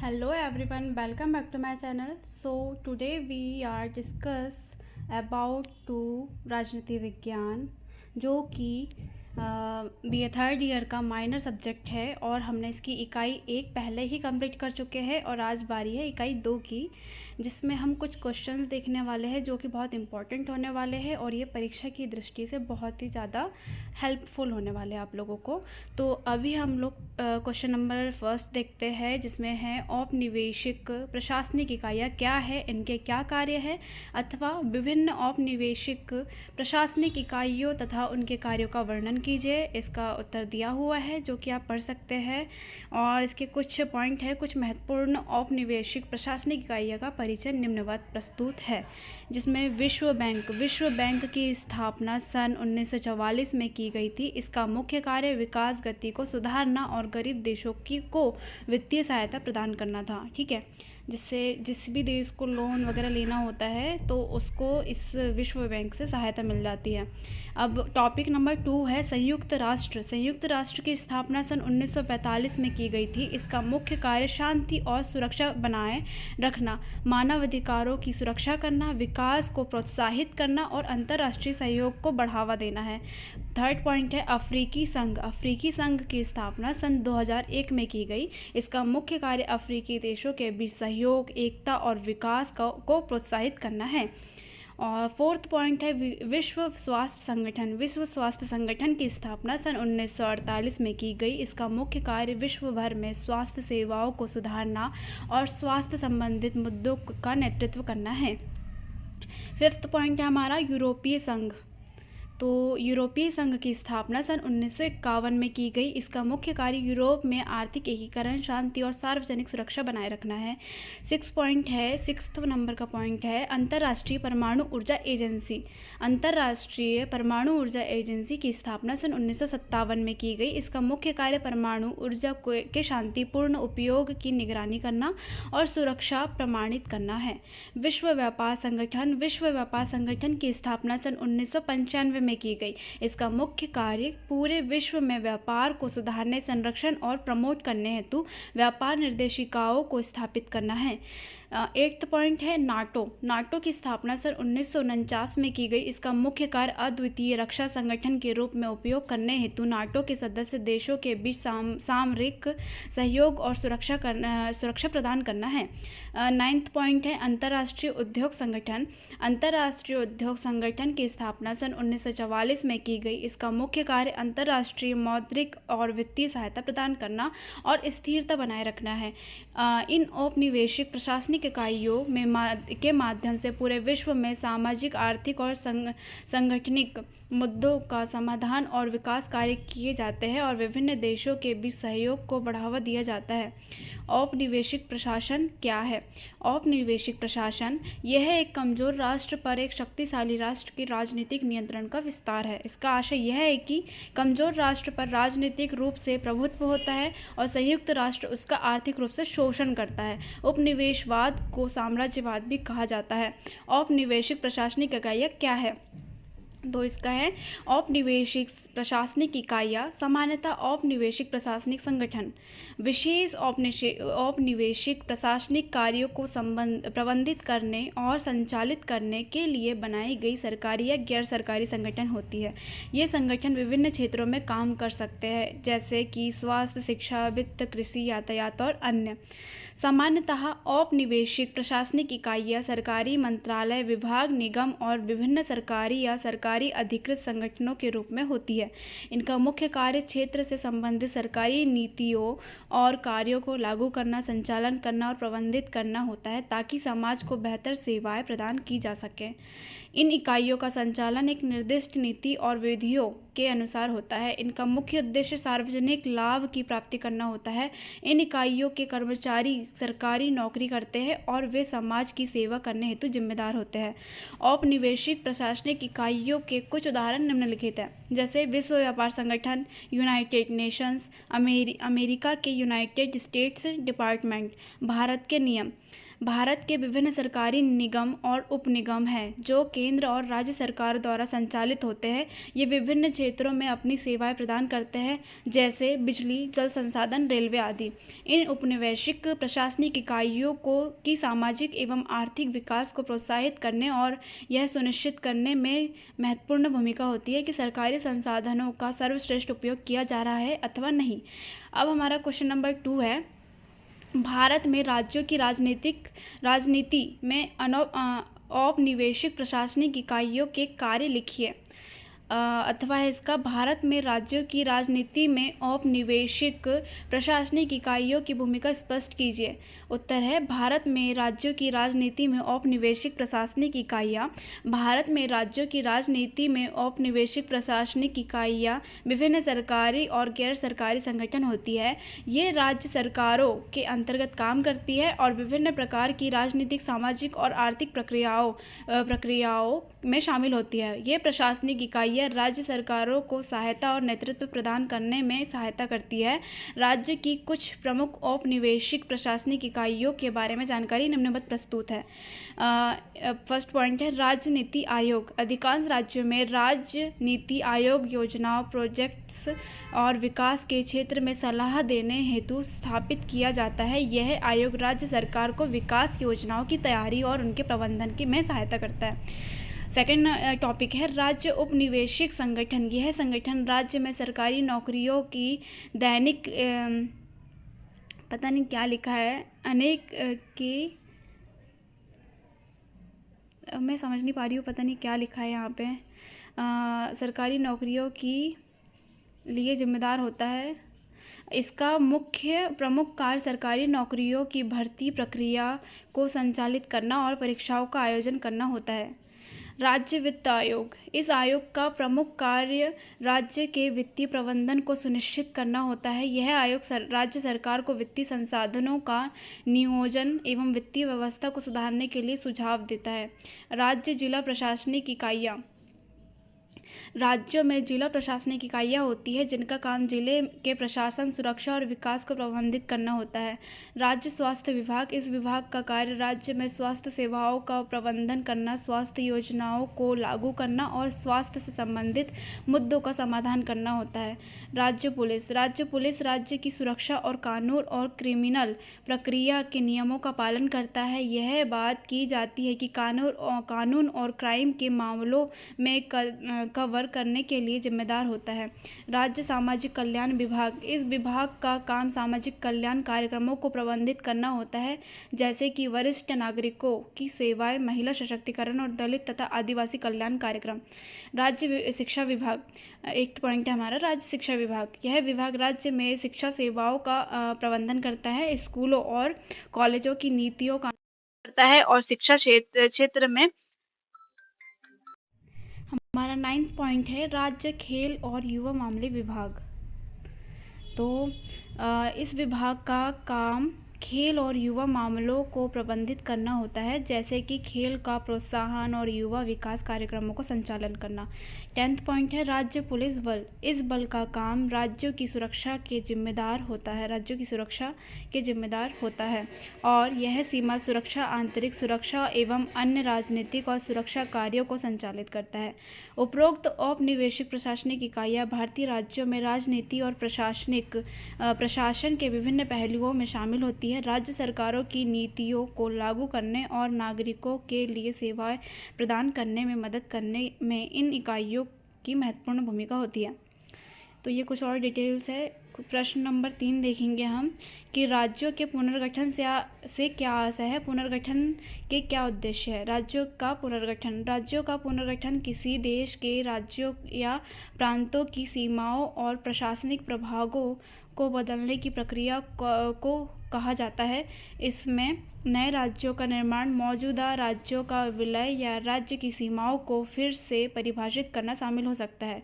Hello everyone, welcome back to my channel. So today we are discuss about to राजनीति विज्ञान जो कि B ए third year का minor subject है और हमने इसकी इकाई 1 पहले ही कंप्लीट कर चुके हैं और आज बारी है इकाई 2 की, जिसमें हम कुछ क्वेश्चंस देखने वाले हैं जो कि बहुत इंपॉर्टेंट होने वाले हैं और ये परीक्षा की दृष्टि से बहुत ही ज़्यादा हेल्पफुल होने वाले हैं आप लोगों को। तो अभी हम लोग क्वेश्चन नंबर फर्स्ट देखते हैं, जिसमें है औपनिवेशिक प्रशासनिक इकाइयाँ क्या है, इनके क्या कार्य है, अथवा विभिन्न औपनिवेशिक प्रशासनिक इकाइयों तथा उनके कार्यों का वर्णन कीजिए। इसका उत्तर दिया हुआ है जो कि आप पढ़ सकते हैं और इसके कुछ पॉइंट है। कुछ महत्वपूर्ण औपनिवेशिक प्रशासनिक इकाइयों का परिचय निम्नवत प्रस्तुत है, जिसमें विश्व बैंक की स्थापना सन 1944 में की गई थी। इसका मुख्य कार्य विकास गति को सुधारना और गरीब देशों को वित्तीय सहायता प्रदान करना था। ठीक है, जिससे जिस भी देश को लोन वगैरह लेना होता है तो उसको इस विश्व बैंक से सहायता मिल जाती है। अब टॉपिक नंबर 2 है संयुक्त राष्ट्र की स्थापना सन 1945 में की गई थी। इसका मुख्य कार्य शांति और सुरक्षा बनाए रखना, मानवाधिकारों की सुरक्षा करना, विकास को प्रोत्साहित करना और अंतर्राष्ट्रीय सहयोग को बढ़ावा देना है। थर्ड पॉइंट है अफ्रीकी संघ की स्थापना सन 2001 में की गई। इसका मुख्य कार्य अफ्रीकी देशों के बीच सहयोग, एकता और विकास को प्रोत्साहित करना है। और फोर्थ पॉइंट है विश्व स्वास्थ्य संगठन की स्थापना सन 1948 में की गई। इसका मुख्य कार्य विश्व भर में स्वास्थ्य सेवाओं को सुधारना और स्वास्थ्य संबंधित मुद्दों का नेतृत्व करना है। फिफ्थ पॉइंट है हमारा यूरोपीय संघ। तो यूरोपीय संघ की स्थापना सन 1951 में की गई। इसका मुख्य कार्य यूरोप में आर्थिक एकीकरण, शांति और सार्वजनिक सुरक्षा बनाए रखना है। सिक्स्थ नंबर का पॉइंट है अंतर्राष्ट्रीय परमाणु ऊर्जा एजेंसी की स्थापना सन 1957 में की गई। इसका मुख्य कार्य परमाणु ऊर्जा के शांतिपूर्ण उपयोग की निगरानी करना और सुरक्षा प्रमाणित करना है। विश्व व्यापार संगठन की स्थापना सन 1995 में की गई। इसका मुख्य कार्य पूरे विश्व में व्यापार को सुधारने, संरक्षण और प्रमोट करने हेतु व्यापार निर्देशिकाओं को स्थापित करना है। एट्थ पॉइंट है नाटो की स्थापना सन 1949 में की गई। इसका मुख्य कार्य अद्वितीय रक्षा संगठन के रूप में उपयोग करने हेतु नाटो के सदस्य देशों के बीच सामरिक सहयोग और सुरक्षा प्रदान करना है। नाइन्थ पॉइंट है अंतर्राष्ट्रीय उद्योग संगठन की स्थापना सन 1944 में की गई। इसका मुख्य कार्य अंतर्राष्ट्रीय मौद्रिक और वित्तीय सहायता प्रदान करना और स्थिरता बनाए रखना है। इन औपनिवेशिक प्रशासनिक इकाइयों के माध्यम से पूरे विश्व में सामाजिक, आर्थिक और संगठनिक मुद्दों का समाधान और विकास कार्य किए जाते हैं और विभिन्न देशों के बीच सहयोग को बढ़ावा दिया जाता है। औपनिवेशिक प्रशासन क्या है? औपनिवेशिक प्रशासन यह एक कमजोर राष्ट्र पर एक शक्तिशाली राष्ट्र के राजनीतिक नियंत्रण का विस्तार है। इसका आशय यह है कि कमजोर राष्ट्र पर राजनीतिक रूप से प्रभुत्व होता है और संयुक्त राष्ट्र उसका आर्थिक रूप से शोषण करता है। उपनिवेशवाद को साम्राज्यवाद भी कहा जाता है। औपनिवेशिक प्रशासनिक इकाइयाँ क्या है? तो इसका है औपनिवेशिक प्रशासनिक इकाइयाँ सामान्यतः औपनिवेशिक प्रशासनिक संगठन विशेष औपनिवेशिक प्रशासनिक कार्यों को प्रबंधित करने और संचालित करने के लिए बनाई गई सरकारी या गैर सरकारी संगठन होती है। ये संगठन विभिन्न क्षेत्रों में काम कर सकते हैं, जैसे कि स्वास्थ्य, शिक्षा, वित्त, कृषि, यातायात और अन्य। सामान्यतः औपनिवेशिक प्रशासनिक इकाइयाँ सरकारी मंत्रालय, विभाग, निगम और विभिन्न सरकारी या सरकारी अधिकृत संगठनों के रूप में होती है। इनका मुख्य कार्य क्षेत्र से संबंधित सरकारी नीतियों और कार्यों को लागू करना, संचालन करना और प्रबंधित करना होता है, ताकि समाज को बेहतर सेवाएं प्रदान की जा सके। इन इकाइयों का संचालन एक निर्दिष्ट नीति और विधियों के अनुसार होता है। इनका मुख्य उद्देश्य सार्वजनिक लाभ की प्राप्ति करना होता है। इन इकाइयों के कर्मचारी सरकारी नौकरी करते हैं और वे समाज की सेवा करने हेतु जिम्मेदार होते हैं। औपनिवेशिक प्रशासनिक इकाइयों के कुछ उदाहरण निम्नलिखित हैं, जैसे विश्व व्यापार संगठन, यूनाइटेड नेशंस, अमेरिका के यूनाइटेड स्टेट्स डिपार्टमेंट, भारत के नियम, भारत के विभिन्न सरकारी निगम और उपनिगम हैं जो केंद्र और राज्य सरकार द्वारा संचालित होते हैं। ये विभिन्न क्षेत्रों में अपनी सेवाएं प्रदान करते हैं, जैसे बिजली, जल संसाधन, रेलवे आदि। इन उपनिवेशिक प्रशासनिक इकाइयों की सामाजिक एवं आर्थिक विकास को प्रोत्साहित करने और यह सुनिश्चित करने में महत्वपूर्ण भूमिका होती है कि सरकारी संसाधनों का सर्वश्रेष्ठ उपयोग किया जा रहा है अथवा नहीं। अब हमारा क्वेश्चन नंबर 2 है, भारत में राज्यों की राजनीति में औपनिवेशिक प्रशासनिक इकाइयों के कार्य लिखिए। अथवा है इसका, भारत में राज्यों की राजनीति में औपनिवेशिक प्रशासनिक इकाइयों की भूमिका स्पष्ट कीजिए। उत्तर है, भारत में राज्यों की राजनीति में औपनिवेशिक प्रशासनिक इकाइयाँ। भारत में राज्यों की राजनीति में औपनिवेशिक प्रशासनिक इकाइयाँ विभिन्न सरकारी और गैर सरकारी संगठन होती है। ये राज्य सरकारों के अंतर्गत काम करती है और विभिन्न प्रकार की राजनीतिक, सामाजिक और आर्थिक प्रक्रियाओं में शामिल होती है। ये प्रशासनिक इकाइयाँ राज्य सरकारों को सहायता और नेतृत्व प्रदान करने में सहायता करती है। राज्य की कुछ प्रमुख औपनिवेशिक प्रशासनिक इकाइयों के बारे में जानकारी निम्नवत प्रस्तुत है। फर्स्ट पॉइंट है, राज्य नीति आयोग। अधिकांश राज्यों में राज्य नीति आयोग योजनाओं, प्रोजेक्ट्स और विकास के क्षेत्र में सलाह देने हेतु स्थापित किया जाता है। यह आयोग राज्य सरकार को विकास योजनाओं की तैयारी और उनके प्रबंधन में सहायता करता है। सेकेंड टॉपिक है, राज्य उपनिवेशिक संगठन। यह संगठन राज्य में सरकारी नौकरियों की दैनिक पता नहीं क्या लिखा है, अनेक की मैं समझ नहीं पा रही हूँ, पता नहीं क्या लिखा है यहाँ पे। सरकारी नौकरियों की लिए जिम्मेदार होता है। इसका प्रमुख कार्य सरकारी नौकरियों की भर्ती प्रक्रिया को संचालित करना और परीक्षाओं का आयोजन करना होता है। राज्य वित्त आयोग। इस आयोग का प्रमुख कार्य राज्य के वित्तीय प्रबंधन को सुनिश्चित करना होता है। यह आयोग राज्य सरकार को वित्तीय संसाधनों का नियोजन एवं वित्तीय व्यवस्था को सुधारने के लिए सुझाव देता है। राज्य जिला प्रशासनिक इकाइयाँ। राज्यों में जिला प्रशासनिक इकाइयाँ होती है जिनका काम जिले के प्रशासन, सुरक्षा और विकास को प्रबंधित करना होता है। राज्य स्वास्थ्य विभाग। इस विभाग का कार्य राज्य में स्वास्थ्य सेवाओं का प्रबंधन करना, स्वास्थ्य योजनाओं को लागू करना और स्वास्थ्य से संबंधित मुद्दों का समाधान करना होता है। राज्य पुलिस। राज्य पुलिस राज्य की सुरक्षा और कानून और क्रिमिनल प्रक्रिया के नियमों का पालन करता है। यह बात की जाती है कि कानून और क्राइम के मामलों में कवर करने के लिए जिम्मेदार होता है। राज्य सामाजिक कल्याण विभाग। इस विभाग का काम सामाजिक कल्याण कार्यक्रमों को प्रबंधित करना होता है, जैसे कि वरिष्ठ नागरिकों की सेवाएं, महिला सशक्तिकरण और दलित तथा आदिवासी कल्याण कार्यक्रम। राज्य शिक्षा विभाग। एक पॉइंट है हमारा, राज्य शिक्षा विभाग। यह विभाग राज्य में शिक्षा सेवाओं का प्रबंधन करता है, स्कूलों और कॉलेजों की नीतियों का करता है और शिक्षा क्षेत्र में। हमारा 9th पॉइंट है, राज्य खेल और युवा मामले विभाग। तो इस विभाग का काम खेल और युवा मामलों को प्रबंधित करना होता है, जैसे कि खेल का प्रोत्साहन और युवा विकास कार्यक्रमों का संचालन करना। 10th पॉइंट है, राज्य पुलिस बल। इस बल का काम राज्यों की सुरक्षा के जिम्मेदार होता है और यह सीमा सुरक्षा, आंतरिक सुरक्षा एवं अन्य राजनीतिक और सुरक्षा कार्यों को संचालित करता है। उपरोक्त औपनिवेशिक प्रशासनिक इकाइयाँ भारतीय राज्यों में राजनीति और प्रशासन के विभिन्न पहलुओं में शामिल होती है। राज्य सरकारों की नीतियों को लागू करने और नागरिकों के लिए सेवाएं प्रदान करने में मदद करने में इन इकाइयों की महत्वपूर्ण भूमिका होती है। तो ये कुछ और डिटेल्स है। प्रश्न नंबर 3 देखेंगे हम कि राज्यों के पुनर्गठन से क्या आशय है, पुनर्गठन के क्या उद्देश्य है। राज्यों का पुनर्गठन किसी देश के राज्यों या प्रांतों की सीमाओं और प्रशासनिक प्रभागों को बदलने की प्रक्रिया को कहा जाता है। इसमें नए राज्यों का निर्माण, मौजूदा राज्यों का विलय या राज्य की सीमाओं को फिर से परिभाषित करना शामिल हो सकता है।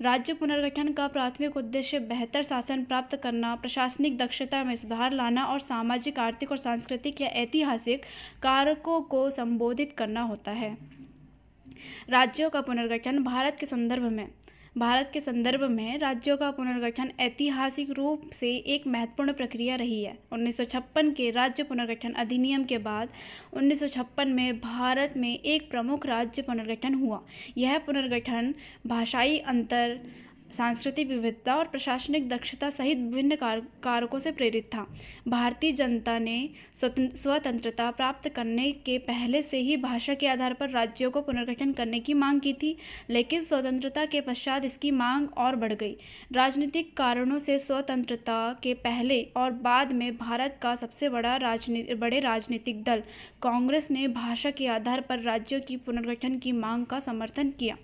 राज्य पुनर्गठन का प्राथमिक उद्देश्य बेहतर शासन प्राप्त करना, प्रशासनिक दक्षता में सुधार लाना और सामाजिक, आर्थिक और सांस्कृतिक या ऐतिहासिक कारकों को संबोधित करना होता है। राज्यों का पुनर्गठन भारत के संदर्भ में भारत के संदर्भ में राज्यों का पुनर्गठन ऐतिहासिक रूप से एक महत्वपूर्ण प्रक्रिया रही है। 1956 के राज्य पुनर्गठन अधिनियम के बाद 1956 में भारत में एक प्रमुख राज्य पुनर्गठन हुआ। यह पुनर्गठन भाषाई अंतर, सांस्कृतिक विविधता और प्रशासनिक दक्षता सहित विभिन्न कारकों से प्रेरित था। भारतीय जनता ने स्वतंत्रता प्राप्त करने के पहले से ही भाषा के आधार पर राज्यों को पुनर्गठन करने की मांग की थी, लेकिन स्वतंत्रता के पश्चात इसकी मांग और बढ़ गई। राजनीतिक कारणों से स्वतंत्रता के पहले और बाद में भारत का सबसे बड़े राजनीतिक दल कांग्रेस ने भाषा के आधार पर राज्यों की पुनर्गठन की मांग का समर्थन किया।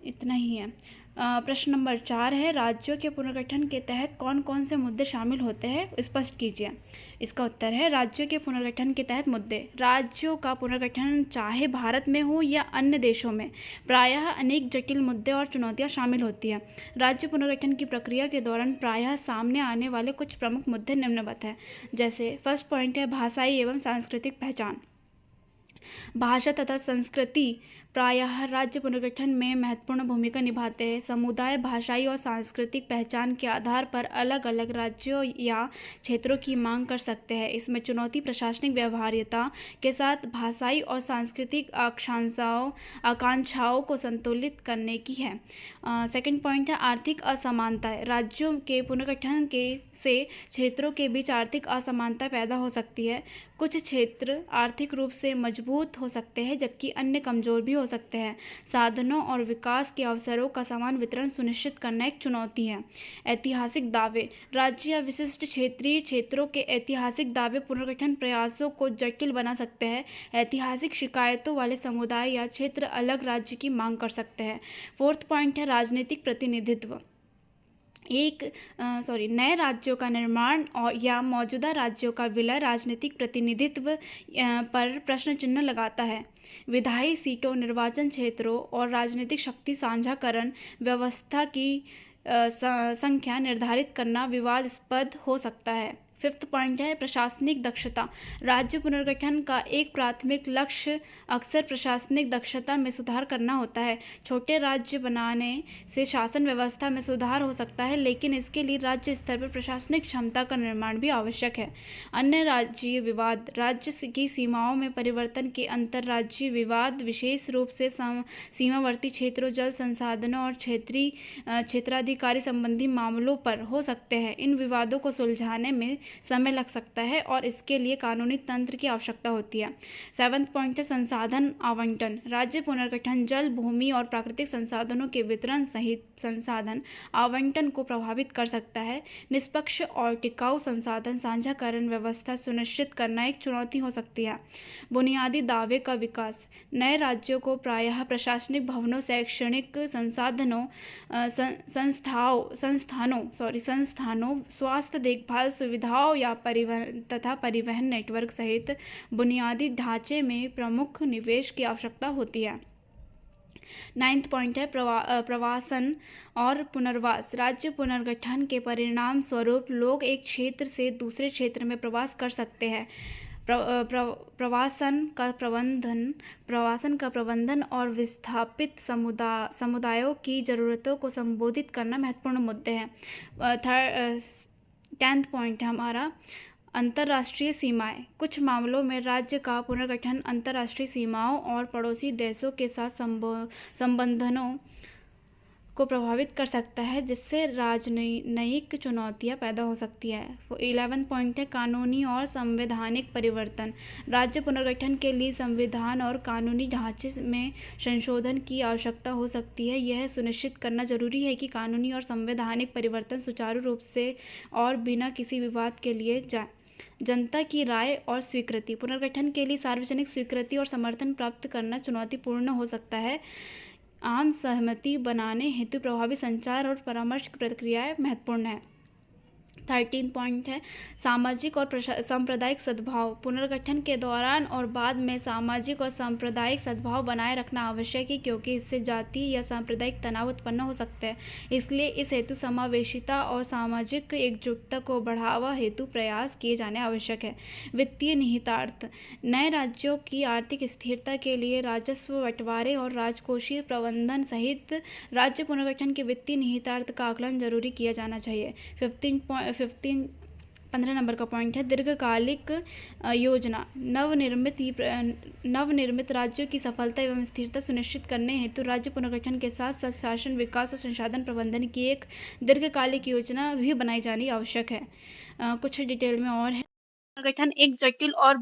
इतना ही है। प्रश्न नंबर 4 है, राज्यों के पुनर्गठन के तहत कौन कौन से मुद्दे शामिल होते हैं, स्पष्ट कीजिए। इसका उत्तर है, राज्यों के पुनर्गठन के तहत मुद्दे। राज्यों का पुनर्गठन चाहे भारत में हो या अन्य देशों में, प्रायः अनेक जटिल मुद्दे और चुनौतियां शामिल होती हैं। राज्य पुनर्गठन की प्रक्रिया के दौरान प्रायः सामने आने वाले कुछ प्रमुख मुद्दे निम्नवत हैं। जैसे फर्स्ट पॉइंट है भाषाई एवं सांस्कृतिक पहचान। भाषा तथा संस्कृति प्रायः राज्य पुनर्गठन में महत्वपूर्ण भूमिका निभाते हैं। समुदाय भाषाई और सांस्कृतिक पहचान के आधार पर अलग अलग राज्यों या क्षेत्रों की मांग कर सकते हैं। इसमें चुनौती प्रशासनिक व्यवहार्यता के साथ भाषाई और सांस्कृतिक आकांक्षाओं को संतुलित करने की है। सेकंड पॉइंट है आर्थिक असमानताएं। राज्यों के पुनर्गठन से क्षेत्रों के बीच आर्थिक असमानता पैदा हो सकती है। कुछ क्षेत्र आर्थिक रूप से मजबूत हो सकते हैं जबकि अन्य कमजोर भी हो सकते हैं। साधनों और विकास के अवसरों का समान वितरण सुनिश्चित करना एक चुनौती है। ऐतिहासिक दावे। राज्य या विशिष्ट क्षेत्रीय क्षेत्रों के ऐतिहासिक दावे पुनर्गठन प्रयासों को जटिल बना सकते हैं। ऐतिहासिक शिकायतों वाले समुदाय या क्षेत्र अलग राज्य की मांग कर सकते हैं। फोर्थ पॉइंट है राजनीतिक प्रतिनिधित्व। नए राज्यों का निर्माण और या मौजूदा राज्यों का विलय राजनीतिक प्रतिनिधित्व पर प्रश्न चिन्ह लगाता है। विधायी सीटों, निर्वाचन क्षेत्रों और राजनीतिक शक्ति साझाकरण व्यवस्था की संख्या निर्धारित करना विवादास्पद हो सकता है। फिफ्थ पॉइंट है प्रशासनिक दक्षता। राज्य पुनर्गठन का एक प्राथमिक लक्ष्य अक्सर प्रशासनिक दक्षता में सुधार करना होता है। छोटे राज्य बनाने से शासन व्यवस्था में सुधार हो सकता है, लेकिन इसके लिए राज्य स्तर पर प्रशासनिक क्षमता का निर्माण भी आवश्यक है। अन्य राज्यीय विवाद। राज्य की सीमाओं में परिवर्तन के अंतर्राज्यीय विवाद विशेष रूप से सीमावर्ती क्षेत्रों, जल संसाधनों और क्षेत्राधिकारी संबंधी मामलों पर हो सकते हैं। इन विवादों को सुलझाने में समय लग सकता है और इसके लिए कानूनी तंत्र की आवश्यकता होती है। सेवंथ पॉइंट है संसाधन आवंटन। राज्य पुनर्गठन जल, भूमि और प्राकृतिक संसाधनों के वितरण सहित संसाधन आवंटन को प्रभावित कर सकता है। निष्पक्ष और टिकाऊ संसाधन साझाकरण व्यवस्था सुनिश्चित करना एक चुनौती हो सकती है। बुनियादी दावे का विकास। नए राज्यों को प्रायः प्रशासनिक भवनों, शैक्षणिक संसाधनों, संस्थानों, स्वास्थ्य देखभाल सुविधाओं या परिवहन नेटवर्क सहित बुनियादी ढांचे में प्रमुख निवेश की आवश्यकता होती है। नाइन्थ पॉइंट है प्रवासन और पुनर्वास। राज्य पुनर्गठन के परिणाम स्वरूप लोग एक क्षेत्र से दूसरे क्षेत्र में प्रवास कर सकते हैं। प्रवासन का प्रबंधन और विस्थापित समुदायों की ज़रूरतों को संबोधित करना महत्वपूर्ण मुद्दे हैं। 10th पॉइंट है हमारा अंतर्राष्ट्रीय सीमाएं। कुछ मामलों में राज्य का पुनर्गठन अंतर्राष्ट्रीय सीमाओं और पड़ोसी देशों के साथ संबंधों को प्रभावित कर सकता है, जिससे राजनयिक चुनौतियां पैदा हो सकती है। 11 पॉइंट है कानूनी और संवैधानिक परिवर्तन। राज्य पुनर्गठन के लिए संविधान और कानूनी ढांचे में संशोधन की आवश्यकता हो सकती है। यह सुनिश्चित करना जरूरी है कि कानूनी और संवैधानिक परिवर्तन सुचारू रूप से और बिना किसी विवाद के लिए जाए। जनता की राय और स्वीकृति। पुनर्गठन के लिए सार्वजनिक स्वीकृति और समर्थन प्राप्त करना चुनौतीपूर्ण हो सकता है। आम सहमति बनाने हेतु प्रभावी संचार और परामर्श प्रक्रियाएं महत्वपूर्ण है। 13 पॉइंट है सामाजिक और सांप्रदायिक सद्भाव। पुनर्गठन के दौरान और बाद में सामाजिक और सांप्रदायिक सद्भाव बनाए रखना आवश्यक है, क्योंकि इससे जाति या सांप्रदायिक तनाव उत्पन्न हो सकते हैं। इसलिए इस हेतु समावेशिता और सामाजिक एकजुटता को बढ़ावा हेतु प्रयास किए जाने आवश्यक है। वित्तीय निहितार्थ। नए राज्यों की आर्थिक स्थिरता के लिए राजस्व बंटवारे और राजकोषीय प्रबंधन सहित राज्य पुनर्गठन के वित्तीय निहितार्थ का आकलन जरूरी किया जाना चाहिए। 15 नंबर का पॉइंट है दीर्घकालिक योजना। नवनिर्मित राज्यों की सफलता एवं स्थिरता सुनिश्चित करने हेतु राज्य पुनर्गठन के साथ साथ शासन, विकास और संसाधन प्रबंधन की एक दीर्घकालिक योजना भी बनाई जानी आवश्यक है। कुछ डिटेल में और है। पुनर्गठन एक जटिल और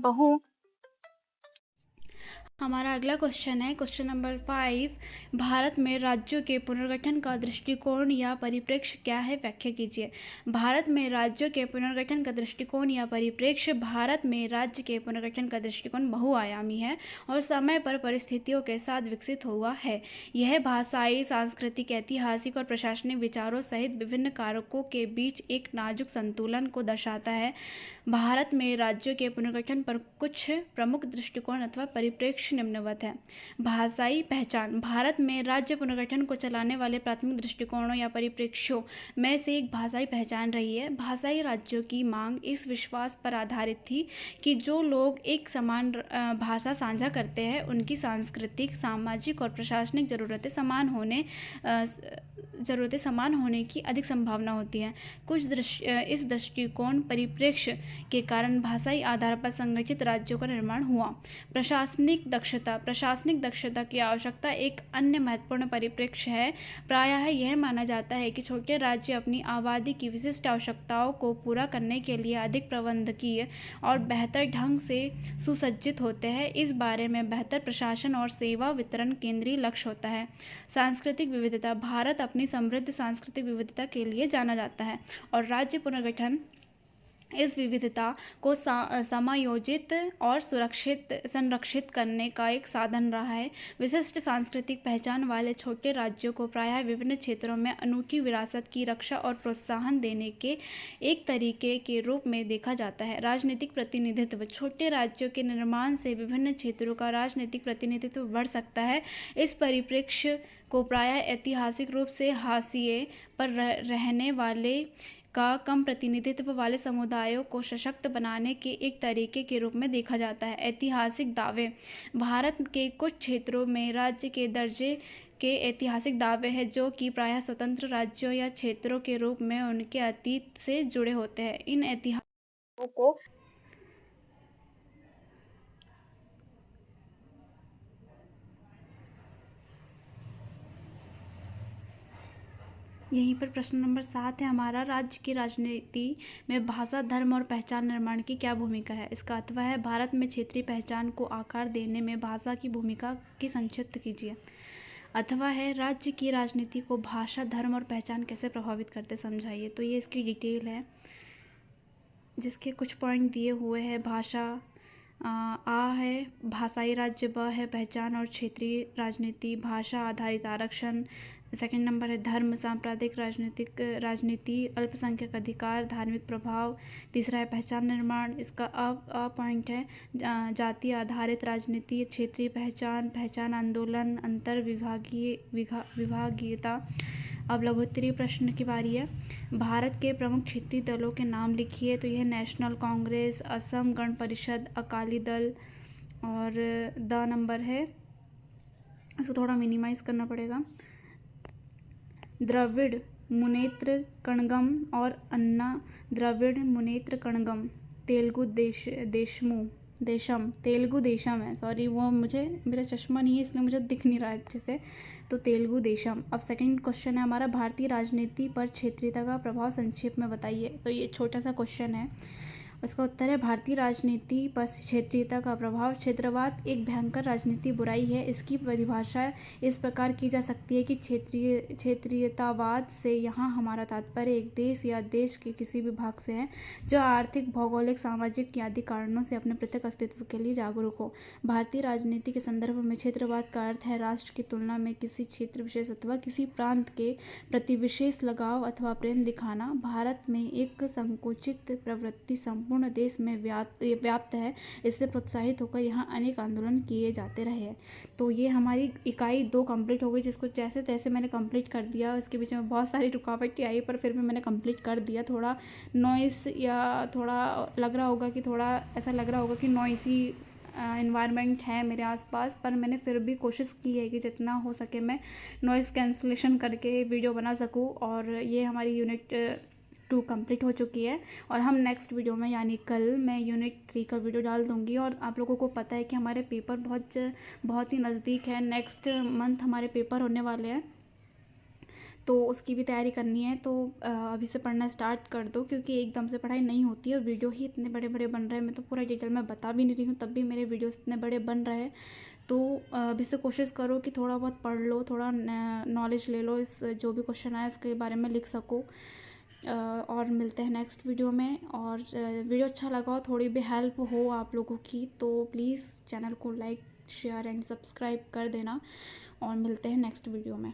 हमारा अगला क्वेश्चन है क्वेश्चन नंबर 5। भारत में राज्यों के पुनर्गठन का दृष्टिकोण या परिप्रेक्ष्य क्या है, व्याख्या कीजिए। भारत में राज्यों के पुनर्गठन का दृष्टिकोण या परिप्रेक्ष्य। भारत में राज्य के पुनर्गठन का दृष्टिकोण बहुआयामी है और समय पर परिस्थितियों के साथ विकसित हुआ है। यह भाषाई, सांस्कृतिक, ऐतिहासिक और प्रशासनिक विचारों सहित विभिन्न कारकों के बीच एक नाजुक संतुलन को दर्शाता है। भारत में राज्यों के पुनर्गठन पर कुछ प्रमुख दृष्टिकोण अथवा परिप्रेक्ष्य निम्नवत है। भाषाई पहचान। भारत में राज्य पुनर्गठन को चलाने वाले प्राथमिक दृष्टिकोणों या परिप्रेक्ष्यों में से एक भाषाई पहचान रही है। भाषाई राज्यों की मांग इस विश्वास पर आधारित थी कि जो लोग एक समान भाषा साझा करते हैं उनकी सांस्कृतिक, सामाजिक और प्रशासनिक ज़रूरतें समान होने की अधिक संभावना होती है। इस दृष्टिकोण परिप्रेक्ष्य के कारण भाषाई आधार पर संगठित राज्यों का निर्माण हुआ। प्रशासनिक दक्षता की आवश्यकता एक अन्य महत्वपूर्ण परिप्रेक्ष्य है। प्रायः यह माना जाता है कि छोटे राज्य अपनी आबादी की विशिष्ट आवश्यकताओं को पूरा करने के लिए अधिक प्रबंधकीय और बेहतर ढंग से सुसज्जित होते हैं। इस बारे में बेहतर प्रशासन और सेवा वितरण केंद्रीय लक्ष्य होता है। सांस्कृतिक विविधता। भारत अपनी समृद्ध सांस्कृतिक विविधता के लिए जाना जाता है और राज्य पुनर्गठन इस विविधता को समायोजित और संरक्षित करने का एक साधन रहा है। विशिष्ट सांस्कृतिक पहचान वाले छोटे राज्यों को प्रायः विभिन्न क्षेत्रों में अनूठी विरासत की रक्षा और प्रोत्साहन देने के एक तरीके के रूप में देखा जाता है। राजनीतिक प्रतिनिधित्व। छोटे राज्यों के निर्माण से विभिन्न क्षेत्रों का राजनीतिक प्रतिनिधित्व बढ़ सकता है। इस परिप्रेक्ष्य को प्रायः ऐतिहासिक रूप से हाशिए पर रहने वाले का कम प्रतिनिधित्व वाले समुदायों को सशक्त बनाने के एक तरीके के रूप में देखा जाता है। ऐतिहासिक दावे। भारत के कुछ क्षेत्रों में राज्य के दर्जे के ऐतिहासिक दावे हैं जो कि प्रायः स्वतंत्र राज्यों या क्षेत्रों के रूप में उनके अतीत से जुड़े होते हैं। इन ऐतिहासिक को यहीं पर प्रश्न नंबर 7 है हमारा। राज्य की राजनीति में भाषा, धर्म और पहचान निर्माण की क्या भूमिका है। इसका अथवा है भारत में क्षेत्रीय पहचान को आकार देने में भाषा की भूमिका की संक्षिप्त कीजिए। अथवा है राज्य की राजनीति को भाषा, धर्म और पहचान कैसे प्रभावित करते समझाइए। तो ये इसकी डिटेल है जिसके कुछ पॉइंट दिए हुए हैं। भाषा आ है भाषाई राज्य, ब है पहचान और क्षेत्रीय राजनीति, भाषा आधारित आरक्षण। सेकंड नंबर है धर्म, सांप्रदायिक राजनीति, अल्पसंख्यक अधिकार, धार्मिक प्रभाव। तीसरा है पहचान निर्माण। इसका अ पॉइंट है जाति आधारित राजनीति, क्षेत्रीय पहचान आंदोलन, अंतर विभागीयता। अब लघुत्तरीय प्रश्न की बारी है। भारत के प्रमुख क्षेत्रीय दलों के नाम लिखिए। तो यह नेशनल कांग्रेस, असम गण परिषद, अकाली दल और द नंबर है, इसको थोड़ा मिनिमाइज़ करना पड़ेगा, द्रविड़ मुनेत्र कणगम और अन्ना द्रविड़ मुनेत्र कणगम। तेलुगु देशम है, सॉरी वो मेरा चश्मा नहीं है इसलिए मुझे दिख नहीं रहा है अच्छे से, तो तेलुगु देशम। अब सेकंड क्वेश्चन है हमारा, भारतीय राजनीति पर क्षेत्रीयता का प्रभाव संक्षेप में बताइए। तो ये छोटा सा क्वेश्चन है। उसका उत्तर है भारतीय राजनीति पर क्षेत्रीयता का प्रभाव। क्षेत्रवाद एक भयंकर राजनीतिक बुराई है। इसकी परिभाषा इस प्रकार की जा सकती है कि क्षेत्रीयतावाद से यहाँ हमारा तात्पर्य एक देश या देश के किसी भी भाग से है जो आर्थिक, भौगोलिक, सामाजिक आदि कारणों से अपने पृथक अस्तित्व के लिए जागरूक हो। भारतीय राजनीति के संदर्भ में क्षेत्रवाद का अर्थ है राष्ट्र की तुलना में किसी क्षेत्र विशेष अथवा किसी प्रांत के प्रति विशेष लगाव अथवा प्रेम दिखाना। भारत में एक संकुचित प्रवृत्ति संपूर्ण देश में व्याप्त है। इससे प्रोत्साहित होकर यहाँ अनेक आंदोलन किए जाते रहे हैं। तो ये हमारी इकाई 2 कंप्लीट हो गई, जिसको जैसे तैसे मैंने कंप्लीट कर दिया। इसके बीच में बहुत सारी रुकावटें आई पर फिर भी मैंने कंप्लीट कर दिया। थोड़ा नॉइस या थोड़ा लग रहा होगा कि थोड़ा ऐसा लग रहा होगा कि नॉइसी इन्वायरमेंट है मेरे आसपास, पर मैंने फिर भी कोशिश की है कि जितना हो सके मैं नॉइज़ कैंसलेशन करके वीडियो बना सकूं। और ये हमारी यूनिट 2 कंप्लीट हो चुकी है और हम नेक्स्ट वीडियो में यानी कल मैं यूनिट 3 का वीडियो डाल दूंगी। और आप लोगों को पता है कि हमारे पेपर बहुत ही नज़दीक है। नेक्स्ट मंथ हमारे पेपर होने वाले हैं, तो उसकी भी तैयारी करनी है। तो अभी से पढ़ना स्टार्ट कर दो, क्योंकि एकदम से पढ़ाई नहीं होती है और वीडियो ही इतने बड़े बड़े बन रहे हैं। मैं तो पूरा डिटेल में बता भी नहीं रही हूँ, तब भी मेरे वीडियोस इतने बड़े बन रहे हैं। तो अभी से कोशिश करो कि थोड़ा बहुत पढ़ लो, थोड़ा नॉलेज ले लो, इस जो भी क्वेश्चन आए उसके बारे में लिख सको। और मिलते हैं नेक्स्ट वीडियो में। और वीडियो अच्छा लगा हो, थोड़ी भी हेल्प हो आप लोगों की, तो प्लीज़ चैनल को लाइक, शेयर एंड सब्सक्राइब कर देना। और मिलते हैं नेक्स्ट वीडियो में।